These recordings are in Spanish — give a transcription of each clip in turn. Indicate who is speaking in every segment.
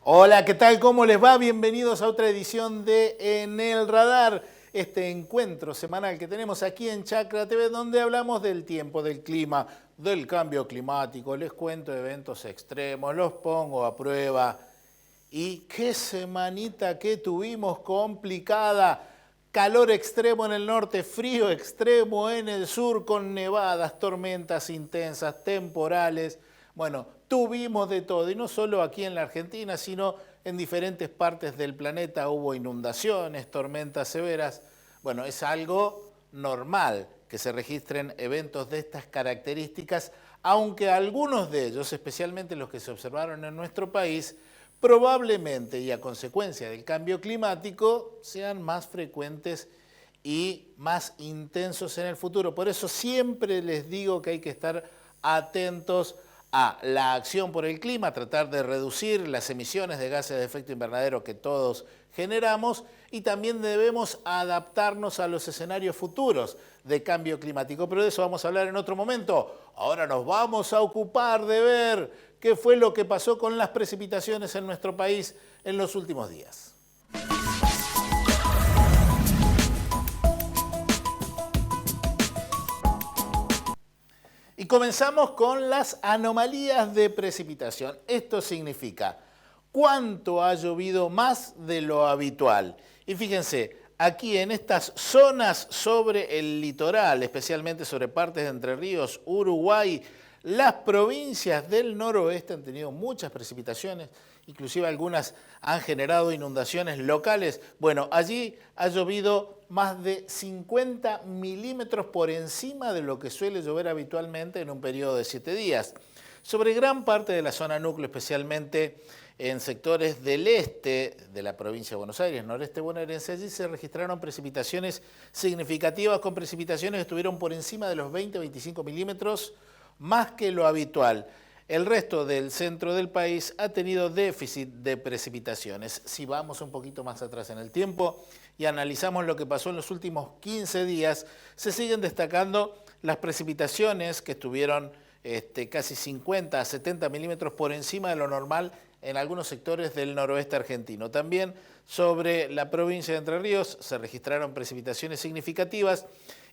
Speaker 1: Hola, ¿qué tal? ¿Cómo les va? Bienvenidos a otra edición de En el Radar, este encuentro semanal que tenemos aquí en Chacra TV, donde hablamos del tiempo, del clima, del cambio climático. Les cuento eventos extremos, los pongo a prueba. Y qué semanita que tuvimos complicada. Calor extremo en el norte, frío extremo en el sur, con nevadas, tormentas intensas, temporales. Bueno, tuvimos de todo, y no solo aquí en la Argentina, sino en diferentes partes del planeta hubo inundaciones, tormentas severas. Bueno, es algo normal que se registren eventos de estas características, aunque algunos de ellos, especialmente los que se observaron en nuestro país, probablemente y a consecuencia del cambio climático sean más frecuentes y más intensos en el futuro. Por eso siempre les digo que hay que estar atentos a la acción por el clima, tratar de reducir las emisiones de gases de efecto invernadero que todos generamos, y también debemos adaptarnos a los escenarios futuros de cambio climático. Pero de eso vamos a hablar en otro momento. Ahora nos vamos a ocupar de ver qué fue lo que pasó con las precipitaciones en nuestro país en los últimos días. Y comenzamos con las anomalías de precipitación. Esto significa cuánto ha llovido más de lo habitual. Y fíjense, aquí en estas zonas sobre el litoral, especialmente sobre partes de Entre Ríos, Uruguay, las provincias del noroeste han tenido muchas precipitaciones, inclusive algunas han generado inundaciones locales. Bueno, allí ha llovido más de 50 milímetros por encima de lo que suele llover habitualmente en un periodo de 7 días. Sobre gran parte de la zona núcleo, especialmente en sectores del este de la provincia de Buenos Aires, noreste bonaerense, allí se registraron precipitaciones significativas, con precipitaciones que estuvieron por encima de los 20-25 milímetros, más que lo habitual. El resto del centro del país ha tenido déficit de precipitaciones. Si vamos un poquito más atrás en el tiempo y analizamos lo que pasó en los últimos 15 días, se siguen destacando las precipitaciones que estuvieron casi 50 a 70 milímetros por encima de lo normal en algunos sectores del noroeste argentino. También sobre la provincia de Entre Ríos se registraron precipitaciones significativas,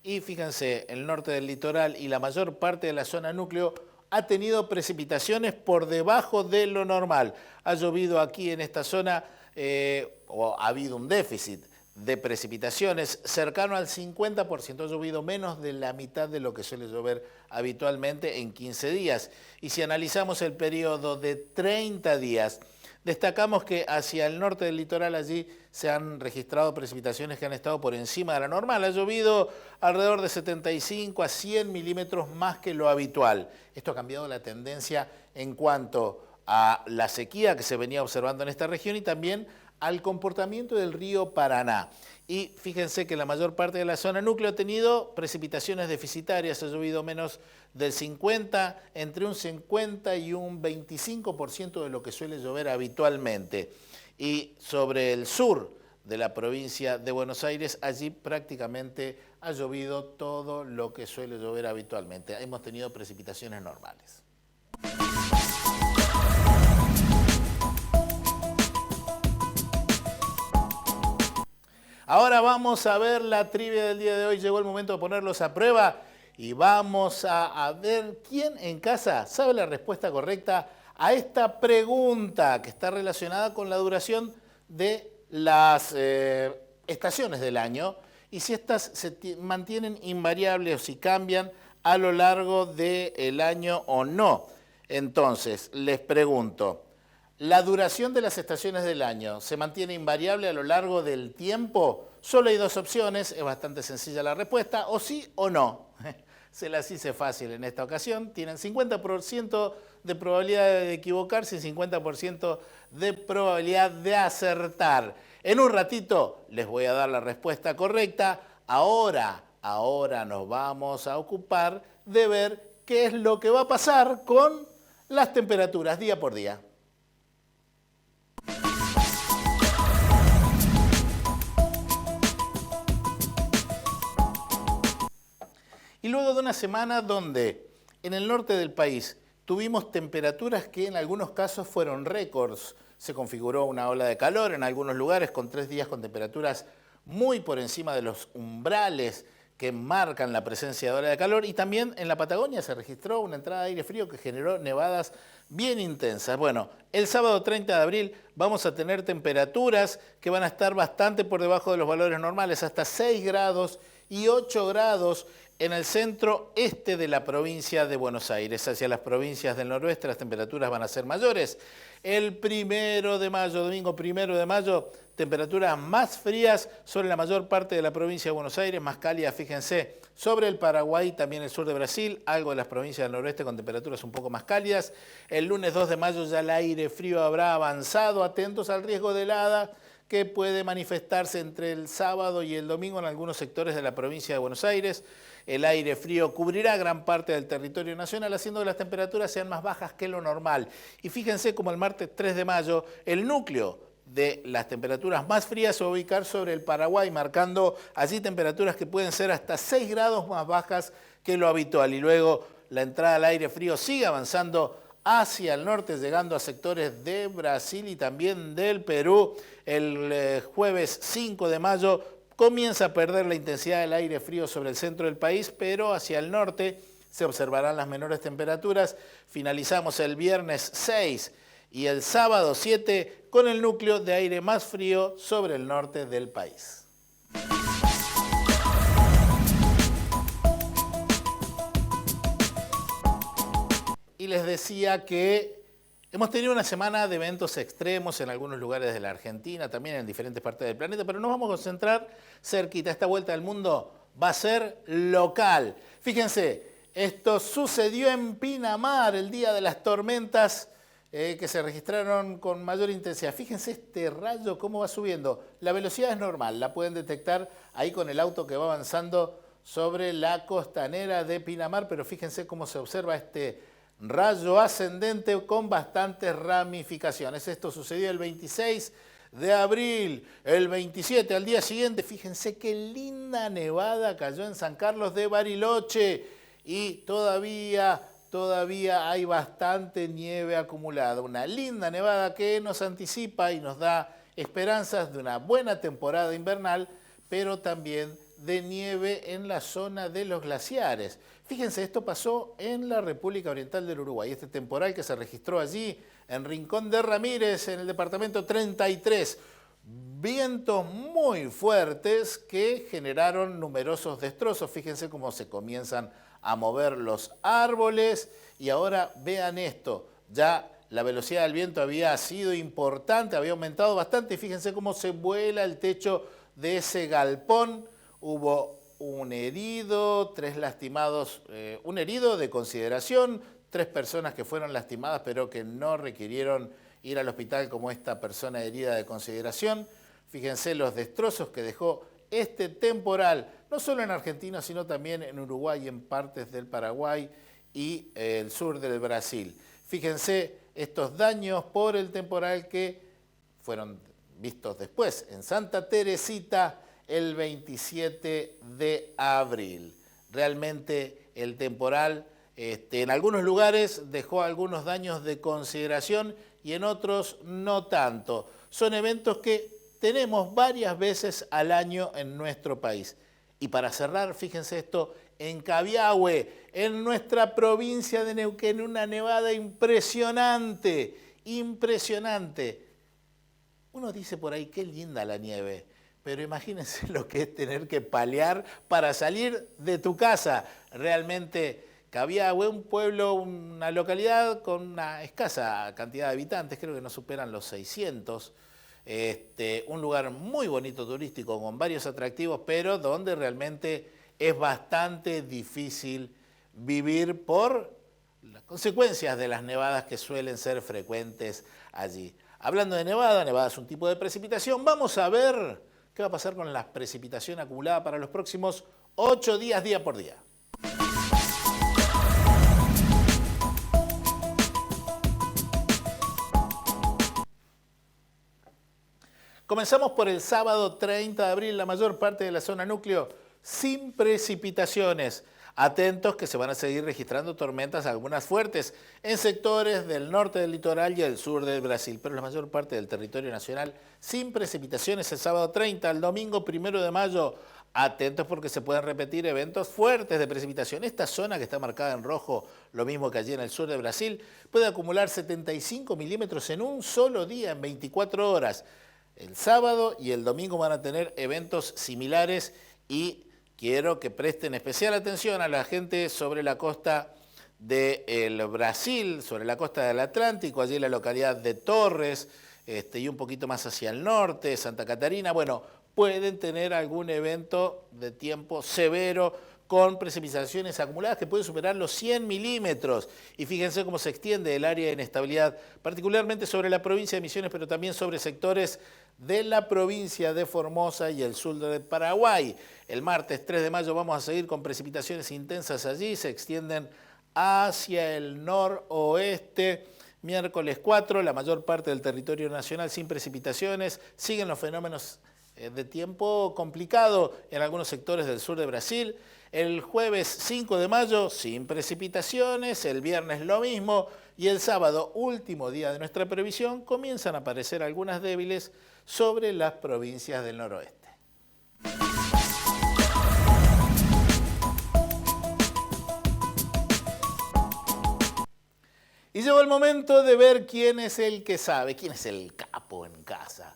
Speaker 1: y fíjense, el norte del litoral y la mayor parte de la zona núcleo ha tenido precipitaciones por debajo de lo normal. Ha llovido aquí en esta zona, o ha habido un déficit de precipitaciones cercano al 50%, ha llovido menos de la mitad de lo que suele llover habitualmente en 15 días. Y si analizamos el periodo de 30 días, destacamos que hacia el norte del litoral allí se han registrado precipitaciones que han estado por encima de la normal. Ha llovido alrededor de 75 a 100 milímetros más que lo habitual. Esto ha cambiado la tendencia en cuanto a la sequía que se venía observando en esta región y también al comportamiento del río Paraná. Y fíjense que la mayor parte de la zona núcleo ha tenido precipitaciones deficitarias, ha llovido menos del 50, entre un 50 y un 25% de lo que suele llover habitualmente. Y sobre el sur de la provincia de Buenos Aires, allí prácticamente ha llovido todo lo que suele llover habitualmente. Hemos tenido precipitaciones normales. Ahora vamos a ver la trivia del día de hoy. Llegó el momento de ponerlos a prueba y vamos a ver quién en casa sabe la respuesta correcta a esta pregunta que está relacionada con la duración de las estaciones del año y si estas se mantienen invariables o si cambian a lo largo del año o no. Entonces, les pregunto, ¿la duración de las estaciones del año se mantiene invariable a lo largo del tiempo? Solo hay dos opciones, es bastante sencilla la respuesta, o sí o no. Se las hice fácil en esta ocasión. Tienen 50% de probabilidad de equivocarse y 50% de probabilidad de acertar. En un ratito les voy a dar la respuesta correcta. Ahora nos vamos a ocupar de ver qué es lo que va a pasar con las temperaturas día por día. Y luego de una semana donde en el norte del país tuvimos temperaturas que en algunos casos fueron récords. Se configuró una ola de calor en algunos lugares con 3 días con temperaturas muy por encima de los umbrales que marcan la presencia de ola de calor, y también en la Patagonia se registró una entrada de aire frío que generó nevadas bien intensas. Bueno, el sábado 30 de abril vamos a tener temperaturas que van a estar bastante por debajo de los valores normales, hasta 6 grados y 8 grados en el centro este de la provincia de Buenos Aires. Hacia las provincias del noroeste las temperaturas van a ser mayores. El 1 de mayo, domingo 1 de mayo, temperaturas más frías sobre la mayor parte de la provincia de Buenos Aires, más cálidas, fíjense, sobre el Paraguay, también el sur de Brasil, algo de las provincias del noroeste con temperaturas un poco más cálidas. El lunes 2 de mayo ya el aire frío habrá avanzado, atentos al riesgo de helada que puede manifestarse entre el sábado y el domingo en algunos sectores de la provincia de Buenos Aires. El aire frío cubrirá gran parte del territorio nacional, haciendo que las temperaturas sean más bajas que lo normal. Y fíjense como el martes 3 de mayo, el núcleo de las temperaturas más frías se va a ubicar sobre el Paraguay, marcando allí temperaturas que pueden ser hasta 6 grados más bajas que lo habitual. Y luego la entrada al aire frío sigue avanzando hacia el norte, llegando a sectores de Brasil y también del Perú. El jueves 5 de mayo comienza a perder la intensidad del aire frío sobre el centro del país, pero hacia el norte se observarán las menores temperaturas. Finalizamos el viernes 6 y el sábado 7 con el núcleo de aire más frío sobre el norte del país. Y les decía que hemos tenido una semana de eventos extremos en algunos lugares de la Argentina, también en diferentes partes del planeta, pero nos vamos a concentrar cerquita. Esta vuelta al mundo va a ser local. Fíjense, esto sucedió en Pinamar el día de las tormentas que se registraron con mayor intensidad. Fíjense este rayo cómo va subiendo. La velocidad es normal, la pueden detectar ahí con el auto que va avanzando sobre la costanera de Pinamar, pero fíjense cómo se observa este rayo ascendente con bastantes ramificaciones. Esto sucedió el 26 de abril, el 27 al día siguiente. Fíjense qué linda nevada cayó en San Carlos de Bariloche y todavía hay bastante nieve acumulada. Una linda nevada que nos anticipa y nos da esperanzas de una buena temporada invernal, pero también de nieve en la zona de los glaciares. Fíjense, esto pasó en la República Oriental del Uruguay. Este temporal que se registró allí en Rincón de Ramírez, en el departamento 33. Vientos muy fuertes que generaron numerosos destrozos. Fíjense cómo se comienzan a mover los árboles. Y ahora vean esto, ya la velocidad del viento había sido importante, había aumentado bastante. Y fíjense cómo se vuela el techo de ese galpón. Hubo un herido, 3 lastimados, un herido de consideración, 3 personas que fueron lastimadas pero que no requirieron ir al hospital como esta persona herida de consideración. Fíjense los destrozos que dejó este temporal, no solo en Argentina, sino también en Uruguay, en partes del Paraguay y el sur del Brasil. Fíjense estos daños por el temporal que fueron vistos después en Santa Teresita, el 27 de abril. Realmente el temporal en algunos lugares dejó algunos daños de consideración y en otros no tanto. Son eventos que tenemos varias veces al año en nuestro país. Y para cerrar, fíjense esto, en Cabiahue, en nuestra provincia de Neuquén, una nevada impresionante, impresionante. Uno dice por ahí, qué linda la nieve. Pero imagínense lo que es tener que palear para salir de tu casa. Realmente Cabiahue, un pueblo, una localidad con una escasa cantidad de habitantes, creo que no superan los 600. Un lugar muy bonito turístico con varios atractivos, pero donde realmente es bastante difícil vivir por las consecuencias de las nevadas que suelen ser frecuentes allí. Hablando de nevada, nevada es un tipo de precipitación. Vamos a ver qué va a pasar con la precipitación acumulada para los próximos 8 días, día por día. Comenzamos por el sábado 30 de abril, la mayor parte de la zona núcleo sin precipitaciones. Atentos que se van a seguir registrando tormentas, algunas fuertes, en sectores del norte del litoral y el sur del Brasil, pero la mayor parte del territorio nacional sin precipitaciones el sábado 30, el domingo 1 de mayo. Atentos porque se pueden repetir eventos fuertes de precipitación. Esta zona que está marcada en rojo, lo mismo que allí en el sur de Brasil, puede acumular 75 milímetros en un solo día, en 24 horas. El sábado y el domingo van a tener eventos similares y quiero que presten especial atención a la gente sobre la costa del Brasil, sobre la costa del Atlántico, allí en la localidad de Torres, y un poquito más hacia el norte, Santa Catarina. Bueno, pueden tener algún evento de tiempo severo con precipitaciones acumuladas que pueden superar los 100 milímetros. Y fíjense cómo se extiende el área de inestabilidad, particularmente sobre la provincia de Misiones, pero también sobre sectores de la provincia de Formosa y el sur de Paraguay. El martes 3 de mayo vamos a seguir con precipitaciones intensas allí, se extienden hacia el noroeste. Miércoles 4, la mayor parte del territorio nacional sin precipitaciones, siguen los fenómenos de tiempo complicado en algunos sectores del sur de Brasil. El jueves 5 de mayo sin precipitaciones, el viernes lo mismo y el sábado, último día de nuestra previsión, comienzan a aparecer algunas débiles sobre las provincias del noroeste. Y llegó el momento de ver quién es el que sabe, quién es el capo en casa.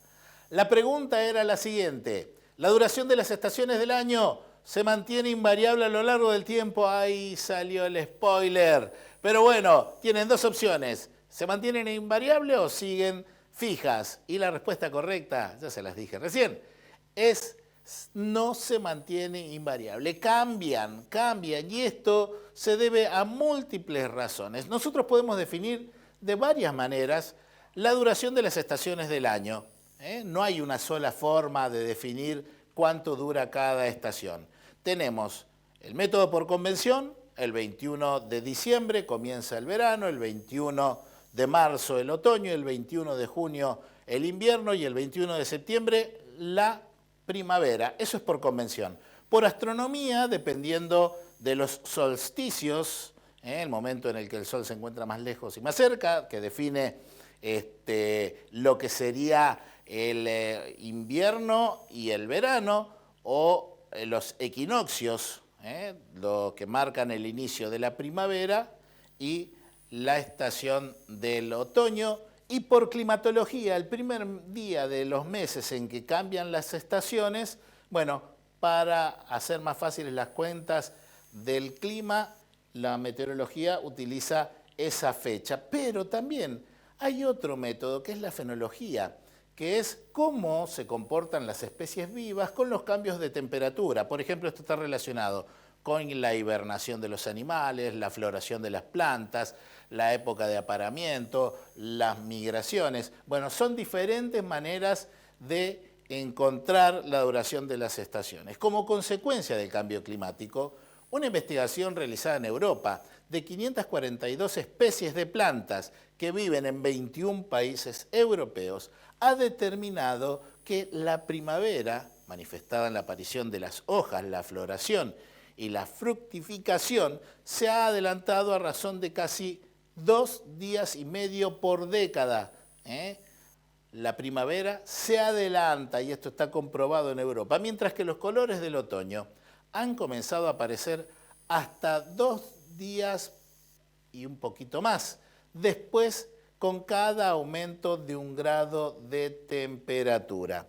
Speaker 1: La pregunta era la siguiente: ¿la duración de las estaciones del año se mantiene invariable a lo largo del tiempo? Ahí salió el spoiler. Pero bueno, tienen dos opciones: ¿se mantienen invariables o siguen fijas? Y la respuesta correcta, ya se las dije recién, es no se mantiene invariable. Cambian. Y esto se debe a múltiples razones. Nosotros podemos definir de varias maneras la duración de las estaciones del año. No hay una sola forma de definir cuánto dura cada estación. Tenemos el método por convención: el 21 de diciembre comienza el verano, el 21 de marzo el otoño, el 21 de junio el invierno y el 21 de septiembre la primavera. Eso es por convención. Por astronomía, dependiendo de los solsticios, el momento en el que el sol se encuentra más lejos y más cerca, que define lo que sería el invierno y el verano, o los equinoccios, lo que marcan el inicio de la primavera y la estación del otoño. Y por climatología, el primer día de los meses en que cambian las estaciones, bueno, para hacer más fáciles las cuentas del clima, la meteorología utiliza esa fecha. Pero también hay otro método, que es la fenología, que es cómo se comportan las especies vivas con los cambios de temperatura. Por ejemplo, esto está relacionado con la hibernación de los animales, la floración de las plantas, la época de apareamiento, las migraciones. Bueno, son diferentes maneras de encontrar la duración de las estaciones. Como consecuencia del cambio climático, una investigación realizada en Europa de 542 especies de plantas que viven en 21 países europeos ha determinado que la primavera, manifestada en la aparición de las hojas, la floración y la fructificación, se ha adelantado a razón de casi 2 días y medio por década. La primavera se adelanta, y esto está comprobado en Europa, mientras que los colores del otoño han comenzado a aparecer hasta 2 días y un poquito más después, con cada aumento de 1 grado de temperatura.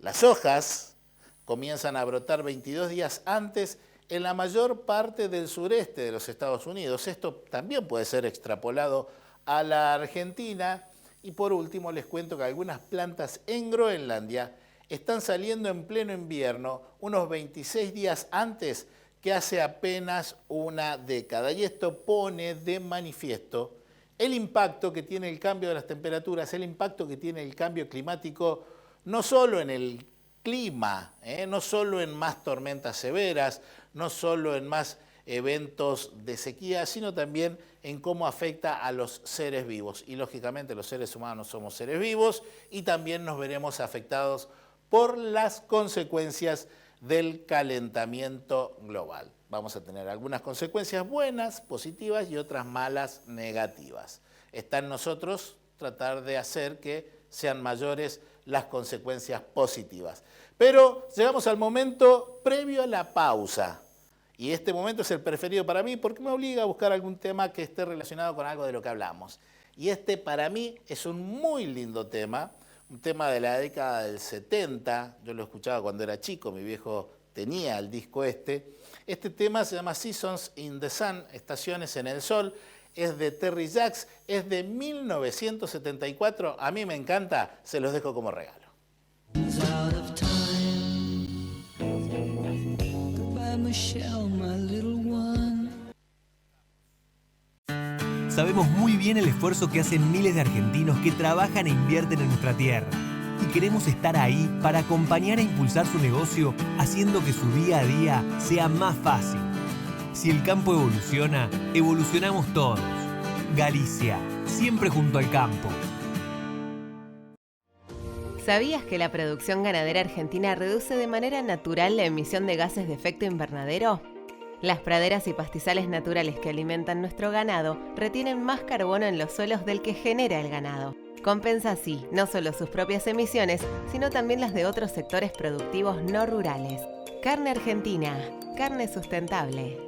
Speaker 1: Las hojas comienzan a brotar 22 días antes en la mayor parte del sureste de los Estados Unidos. Esto también puede ser extrapolado a la Argentina. Y por último les cuento que algunas plantas en Groenlandia están saliendo en pleno invierno, unos 26 días antes que hace apenas una década. Y esto pone de manifiesto el impacto que tiene el cambio de las temperaturas, el impacto que tiene el cambio climático, no solo en el clima, no solo en más tormentas severas, no solo en más eventos de sequía, sino también en cómo afecta a los seres vivos. Y lógicamente los seres humanos somos seres vivos y también nos veremos afectados por las consecuencias del calentamiento global. Vamos a tener algunas consecuencias buenas, positivas y otras malas, negativas. Está en nosotros tratar de hacer que sean mayores las consecuencias positivas. Pero llegamos al momento previo a la pausa. Y este momento es el preferido para mí porque me obliga a buscar algún tema que esté relacionado con algo de lo que hablamos. Y este para mí es un muy lindo tema, un tema de la década del 70. Yo lo escuchaba cuando era chico, mi viejo tenía el disco este. Este tema se llama Seasons in the Sun, Estaciones en el Sol. Es de Terry Jacks, es de 1974. A mí me encanta, se los dejo como regalo.
Speaker 2: Sabemos muy bien el esfuerzo que hacen miles de argentinos que trabajan e invierten en nuestra tierra. Y queremos estar ahí para acompañar e impulsar su negocio, haciendo que su día a día sea más fácil. Si el campo evoluciona, evolucionamos todos. Galicia, siempre junto al campo.
Speaker 3: ¿Sabías que la producción ganadera argentina reduce de manera natural la emisión de gases de efecto invernadero? Las praderas y pastizales naturales que alimentan nuestro ganado retienen más carbono en los suelos del que genera el ganado. Compensa así no solo sus propias emisiones, sino también las de otros sectores productivos no rurales. Carne argentina, carne sustentable.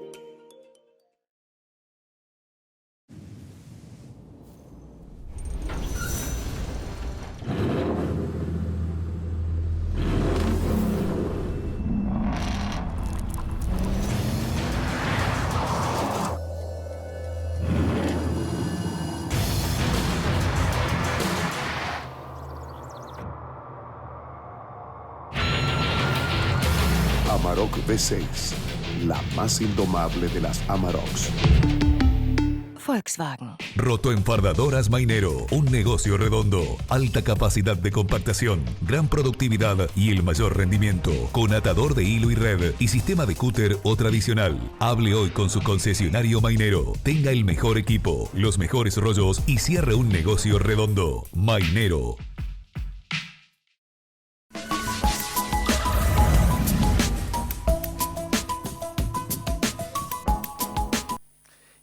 Speaker 4: Amarok V6, la más indomable de las Amaroks.
Speaker 5: Volkswagen.
Speaker 6: Rotoenfardadoras Mainero, un negocio redondo, alta capacidad de compactación, gran productividad y el mayor rendimiento, con atador de hilo y red y sistema de cúter o tradicional. Hable hoy con su concesionario Mainero, tenga el mejor equipo, los mejores rollos y cierre un negocio redondo. Mainero.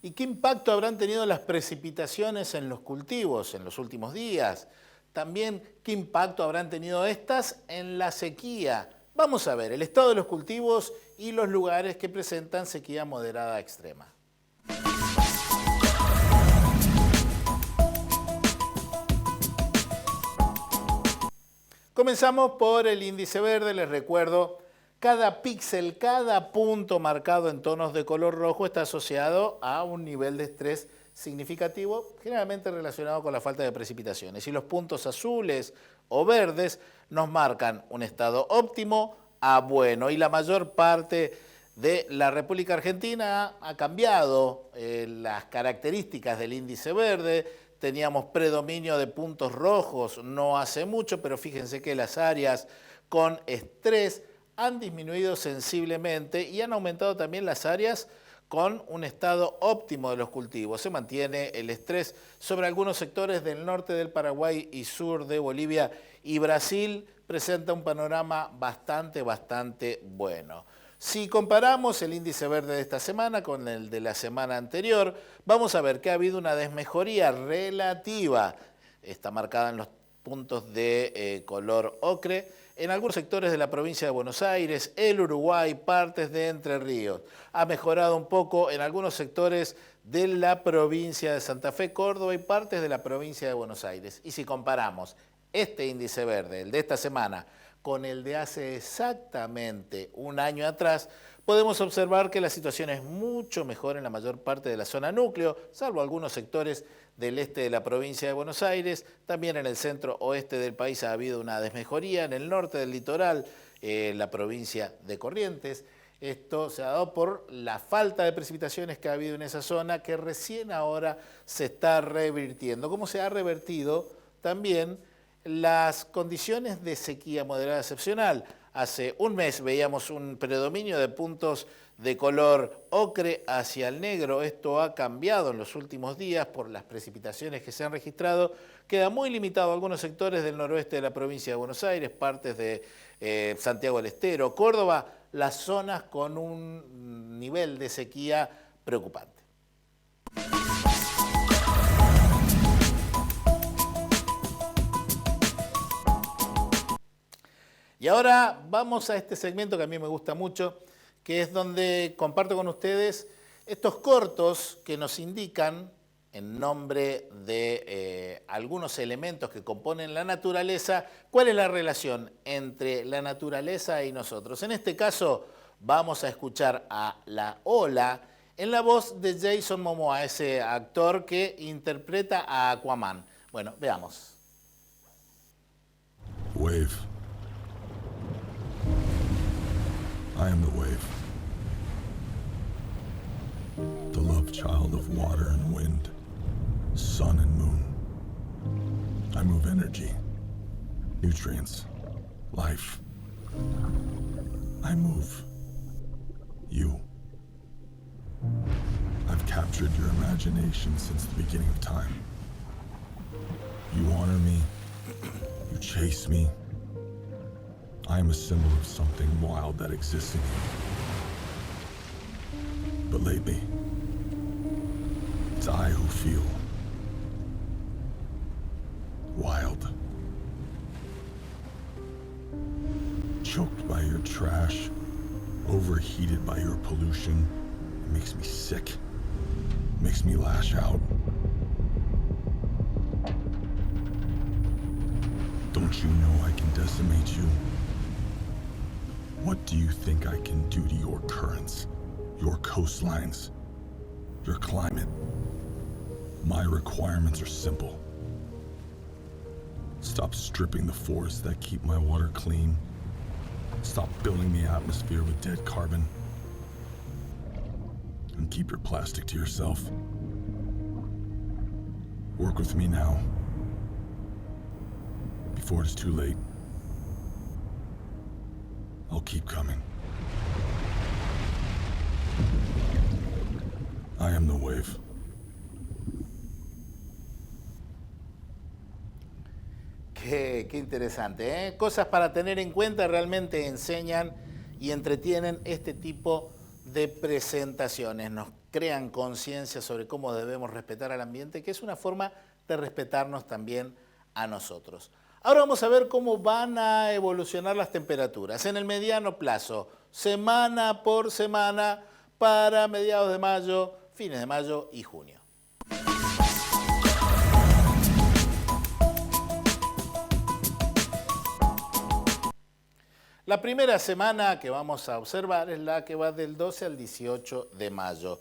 Speaker 1: ¿Y qué impacto habrán tenido las precipitaciones en los cultivos en los últimos días? También, ¿qué impacto habrán tenido estas en la sequía? Vamos a ver el estado de los cultivos y los lugares que presentan sequía moderada extrema. Comenzamos por el índice verde, les recuerdo. Cada píxel, cada punto marcado en tonos de color rojo está asociado a un nivel de estrés significativo, generalmente relacionado con la falta de precipitaciones. Y los puntos azules o verdes nos marcan un estado óptimo a bueno. Y la mayor parte de la República Argentina ha cambiado las características del índice verde. Teníamos predominio de puntos rojos no hace mucho, pero fíjense que las áreas con estrés han disminuido sensiblemente y han aumentado también las áreas con un estado óptimo de los cultivos. Se mantiene el estrés sobre algunos sectores del norte del Paraguay y sur de Bolivia, y Brasil presenta un panorama bastante bueno. Si comparamos el índice verde de esta semana con el de la semana anterior, vamos a ver que ha habido una desmejoría relativa. Está marcada en los puntos de color ocre, en algunos sectores de la provincia de Buenos Aires, el Uruguay, partes de Entre Ríos. Ha mejorado un poco en algunos sectores de la provincia de Santa Fe, Córdoba y partes de la provincia de Buenos Aires. Y si comparamos este índice verde, el de esta semana, con el de hace exactamente un año atrás, podemos observar que la situación es mucho mejor en la mayor parte de la zona núcleo, salvo algunos sectores del este de la provincia de Buenos Aires. También en el centro oeste del país ha habido una desmejoría, en el norte del litoral, la provincia de Corrientes. Esto se ha dado por la falta de precipitaciones que ha habido en esa zona, que recién ahora se está revirtiendo. ¿Cómo se ha revertido? También las condiciones de sequía moderada excepcional. Hace un mes veíamos un predominio de puntos de color ocre hacia el negro. Esto ha cambiado en los últimos días por las precipitaciones que se han registrado. Queda muy limitado a algunos sectores del noroeste de la provincia de Buenos Aires, partes de Santiago del Estero, Córdoba. las zonas con un nivel de sequía preocupante. Y ahora vamos a este segmento que a mí me gusta mucho, que es donde comparto con ustedes estos cortos que nos indican, en nombre de algunos elementos que componen la naturaleza, cuál es la relación entre la naturaleza y nosotros. En este caso vamos a escuchar a La Ola en la voz de Jason Momoa, ese actor que interpreta a Aquaman. Bueno, veamos.
Speaker 5: Wave. I am the wave. The love child of water and wind, sun and moon. I move energy, nutrients, life. I move you. I've captured your imagination since the beginning of time. You honor me, you chase me. I am a symbol of something wild that exists in you. But lately, it's I who feel wild. Choked by your trash, overheated by your pollution. It makes me sick, makes me lash out. Don't you know I can decimate you? What do you think I can do to your currents, your coastlines, your climate? My requirements are simple. Stop stripping the forests that keep my water clean. Stop filling the atmosphere with dead carbon. And keep your plastic to yourself. Work with me now, before it is too late. I'll keep coming. I am the wave.
Speaker 1: Qué interesante, ¿eh? Cosas para tener en cuenta, realmente enseñan y entretienen este tipo de presentaciones. Nos crean conciencia sobre cómo debemos respetar al ambiente, que es una forma de respetarnos también a nosotros. Ahora vamos a ver cómo van a evolucionar las temperaturas en el mediano plazo, semana por semana, para mediados de mayo, fines de mayo y junio. La primera semana que vamos a observar es la que va del 12 al 18 de mayo.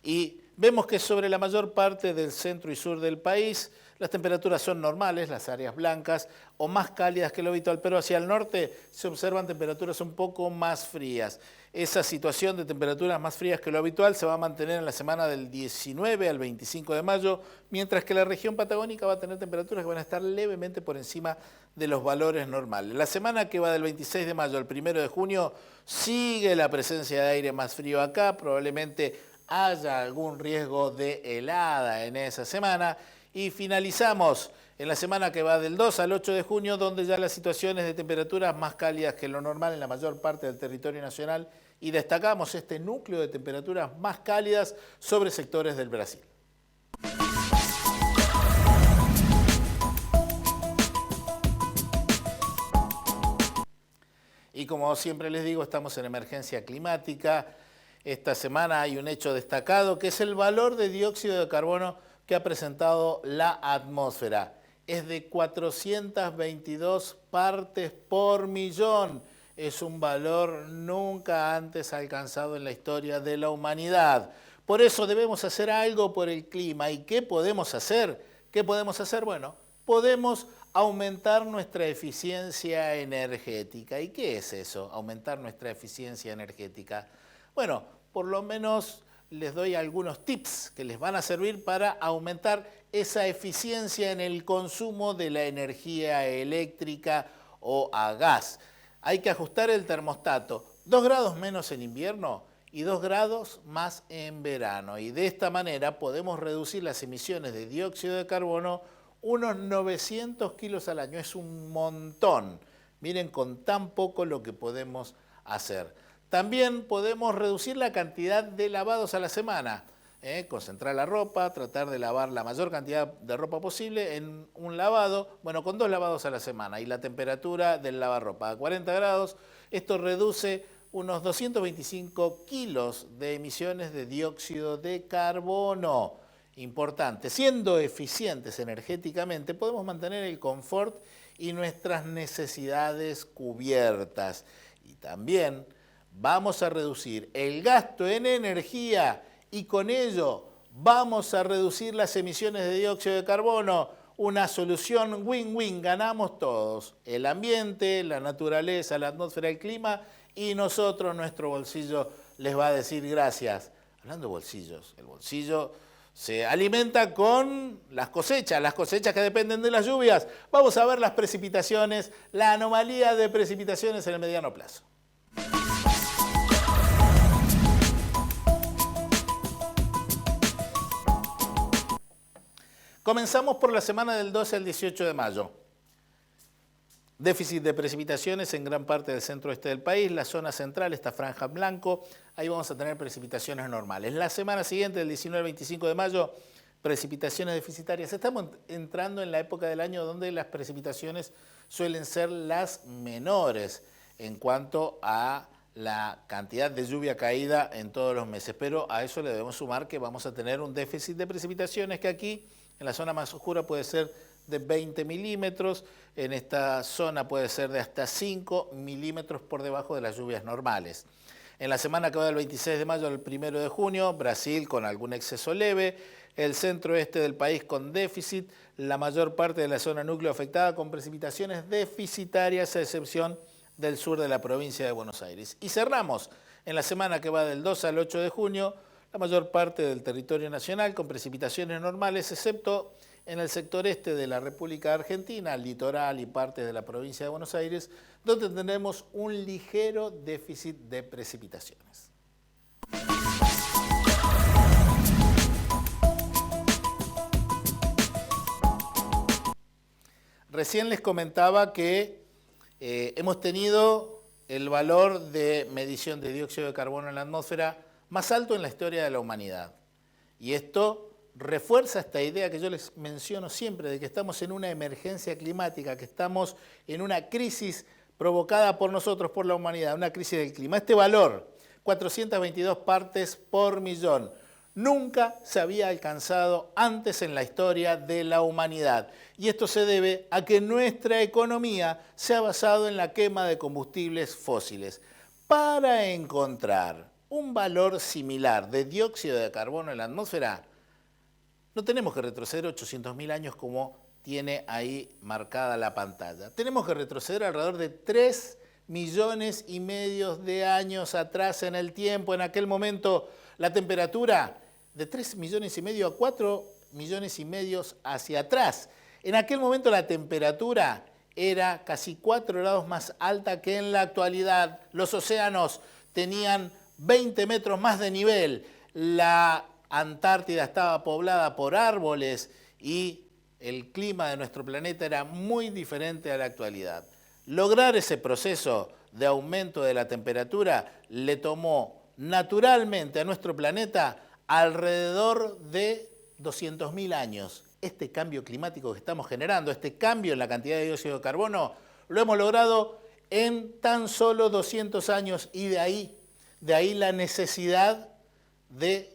Speaker 1: Y vemos que sobre la mayor parte del centro y sur del país las temperaturas son normales, las áreas blancas o más cálidas que lo habitual, pero hacia el norte se observan temperaturas un poco más frías. Esa situación de temperaturas más frías que lo habitual se va a mantener en la semana del 19 al 25 de mayo, mientras que la región patagónica va a tener temperaturas que van a estar levemente por encima de los valores normales. La semana que va del 26 de mayo al 1 de junio sigue la presencia de aire más frío acá, probablemente haya algún riesgo de helada en esa semana. Y finalizamos en la semana que va del 2 al 8 de junio, donde ya las situaciones de temperaturas más cálidas que lo normal en la mayor parte del territorio nacional, y destacamos este núcleo de temperaturas más cálidas sobre sectores del Brasil. Y como siempre les digo, estamos en emergencia climática. Esta semana hay un hecho destacado que es el valor de dióxido de carbono que ha presentado la atmósfera. Es de 422 partes por millón. Es un valor nunca antes alcanzado en la historia de la humanidad. Por eso debemos hacer algo por el clima. ¿Y qué podemos hacer? ¿Qué podemos hacer? Bueno, podemos aumentar nuestra eficiencia energética. ¿Y qué es eso? Aumentar nuestra eficiencia energética. Bueno, por lo menos les doy algunos tips que les van a servir para aumentar esa eficiencia en el consumo de la energía eléctrica o a gas. Hay que ajustar el termostato 2 grados menos en invierno y 2 grados más en verano. Y de esta manera podemos reducir las emisiones de dióxido de carbono unos 900 kilos al año. Es un montón. Miren con tan poco lo que podemos hacer. También podemos reducir la cantidad de lavados a la semana. Concentrar la ropa, tratar de lavar la mayor cantidad de ropa posible en un lavado, bueno, con 2 lavados a la semana. Y la temperatura del lavarropa a 40 grados, esto reduce unos 225 kilos de emisiones de dióxido de carbono. Importante. Siendo eficientes energéticamente, podemos mantener el confort y nuestras necesidades cubiertas. Y también vamos a reducir el gasto en energía y con ello vamos a reducir las emisiones de dióxido de carbono. Una solución win-win, ganamos todos. El ambiente, la naturaleza, la atmósfera, el clima y nosotros, nuestro bolsillo, les va a decir gracias. Hablando de bolsillos, el bolsillo se alimenta con las cosechas que dependen de las lluvias. Vamos a ver las precipitaciones, la anomalía de precipitaciones en el mediano plazo. Comenzamos por la semana del 12 al 18 de mayo. Déficit de precipitaciones en gran parte del centro-oeste del país, la zona central, esta franja en blanco, ahí vamos a tener precipitaciones normales. La semana siguiente, del 19 al 25 de mayo, precipitaciones deficitarias. Estamos entrando en la época del año donde las precipitaciones suelen ser las menores en cuanto a la cantidad de lluvia caída en todos los meses, pero a eso le debemos sumar que vamos a tener un déficit de precipitaciones que aquí en la zona más oscura puede ser de 20 milímetros, en esta zona puede ser de hasta 5 milímetros por debajo de las lluvias normales. En la semana que va del 26 de mayo al 1 de junio, Brasil con algún exceso leve, el centro-oeste del país con déficit, la mayor parte de la zona núcleo afectada con precipitaciones deficitarias, a excepción del sur de la provincia de Buenos Aires. Y cerramos en la semana que va del 2 al 8 de junio, la mayor parte del territorio nacional con precipitaciones normales, excepto en el sector este de la República Argentina, litoral y parte de la provincia de Buenos Aires, donde tenemos un ligero déficit de precipitaciones. Recién les comentaba que hemos tenido el valor de medición de dióxido de carbono en la atmósfera más alto en la historia de la humanidad. Y esto refuerza esta idea que yo les menciono siempre, de que estamos en una emergencia climática, que estamos en una crisis provocada por nosotros, por la humanidad, una crisis del clima. Este valor, 422 partes por millón, nunca se había alcanzado antes en la historia de la humanidad. Y esto se debe a que nuestra economía se ha basado en la quema de combustibles fósiles. Para encontrar un valor similar de dióxido de carbono en la atmósfera, no tenemos que retroceder 800.000 años como tiene ahí marcada la pantalla. Tenemos que retroceder alrededor de 3,5 millones de años atrás en el tiempo. En aquel momento la temperatura de 3,5 millones a 4,5 millones hacia atrás. En aquel momento la temperatura era casi 4 grados más alta que en la actualidad. Los océanos tenían 20 metros más de nivel. La Antártida estaba poblada por árboles y el clima de nuestro planeta era muy diferente a la actualidad. Lograr ese proceso de aumento de la temperatura le tomó naturalmente a nuestro planeta alrededor de 200.000 años. Este cambio climático que estamos generando, este cambio en la cantidad de dióxido de carbono, lo hemos logrado en tan solo 200 años y de ahí la necesidad de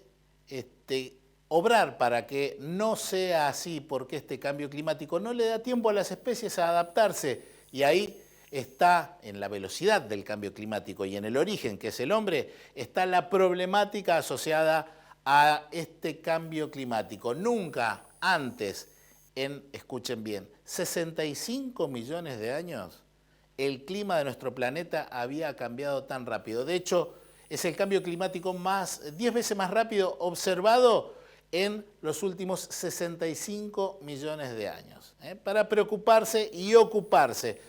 Speaker 1: obrar para que no sea así, porque este cambio climático no le da tiempo a las especies a adaptarse. Y ahí está, en la velocidad del cambio climático y en el origen, que es el hombre, está la problemática asociada a este cambio climático. Nunca antes, escuchen bien, 65 millones de años, el clima de nuestro planeta había cambiado tan rápido. De hecho, es el cambio climático 10 veces más rápido observado en los últimos 65 millones de años. Para preocuparse y ocuparse.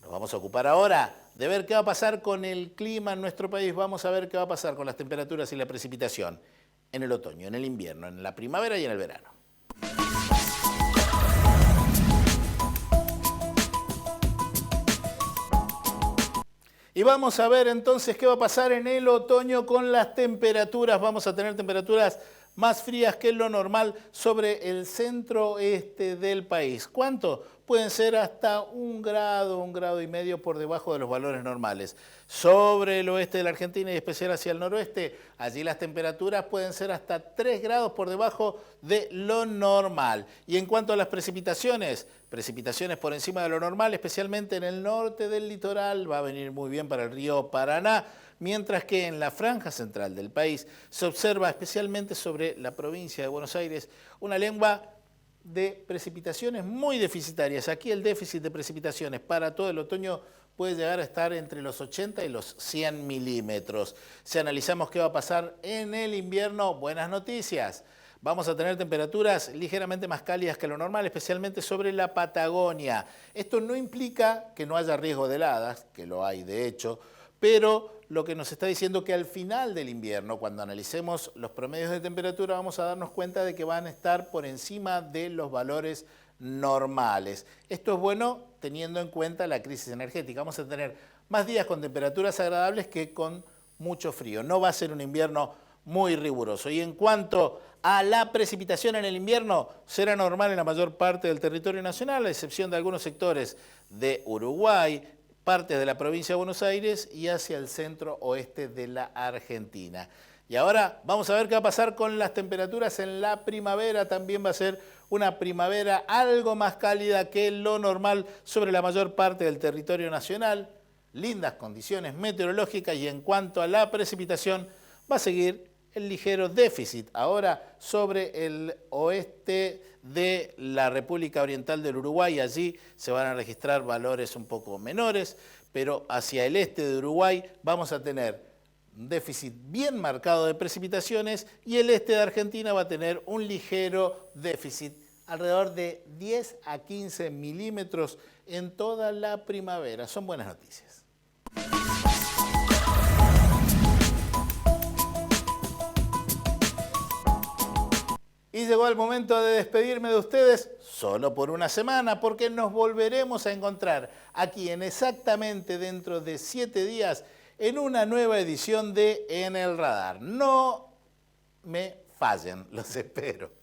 Speaker 1: Nos vamos a ocupar ahora de ver qué va a pasar con el clima en nuestro país. Vamos a ver qué va a pasar con las temperaturas y la precipitación en el otoño, en el invierno, en la primavera y en el verano. Y vamos a ver entonces qué va a pasar en el otoño con las temperaturas. Vamos a tener temperaturas más frías que lo normal sobre el centro-este del país. ¿Cuánto? Pueden ser hasta 1 grado y medio por debajo de los valores normales. Sobre el oeste de la Argentina y especial hacia el noroeste, allí las temperaturas pueden ser hasta 3 grados por debajo de lo normal. Y en cuanto a las precipitaciones, precipitaciones por encima de lo normal, especialmente en el norte del litoral, va a venir muy bien para el río Paraná, mientras que en la franja central del país se observa especialmente sobre la provincia de Buenos Aires una lengua de precipitaciones muy deficitarias. Aquí el déficit de precipitaciones para todo el otoño puede llegar a estar entre los 80 y los 100 milímetros. Si analizamos qué va a pasar en el invierno, buenas noticias. Vamos a tener temperaturas ligeramente más cálidas que lo normal, especialmente sobre la Patagonia. Esto no implica que no haya riesgo de heladas, que lo hay de hecho, pero lo que nos está diciendo que al final del invierno, cuando analicemos los promedios de temperatura, vamos a darnos cuenta de que van a estar por encima de los valores normales. Esto es bueno teniendo en cuenta la crisis energética. Vamos a tener más días con temperaturas agradables que con mucho frío. No va a ser un invierno muy riguroso. Y en cuanto a la precipitación en el invierno, será normal en la mayor parte del territorio nacional, a excepción de algunos sectores de Uruguay, partes de la provincia de Buenos Aires y hacia el centro oeste de la Argentina. Y ahora vamos a ver qué va a pasar con las temperaturas en la primavera. También va a ser una primavera algo más cálida que lo normal sobre la mayor parte del territorio nacional. Lindas condiciones meteorológicas y en cuanto a la precipitación va a seguir el ligero déficit ahora sobre el oeste de la República Oriental del Uruguay. Allí se van a registrar valores un poco menores, pero hacia el este de Uruguay vamos a tener un déficit bien marcado de precipitaciones y el este de Argentina va a tener un ligero déficit, alrededor de 10 a 15 milímetros en toda la primavera. Son buenas noticias. Y llegó el momento de despedirme de ustedes solo por una semana, porque nos volveremos a encontrar aquí en exactamente dentro de 7 días en una nueva edición de En el Radar. No me fallen, los espero.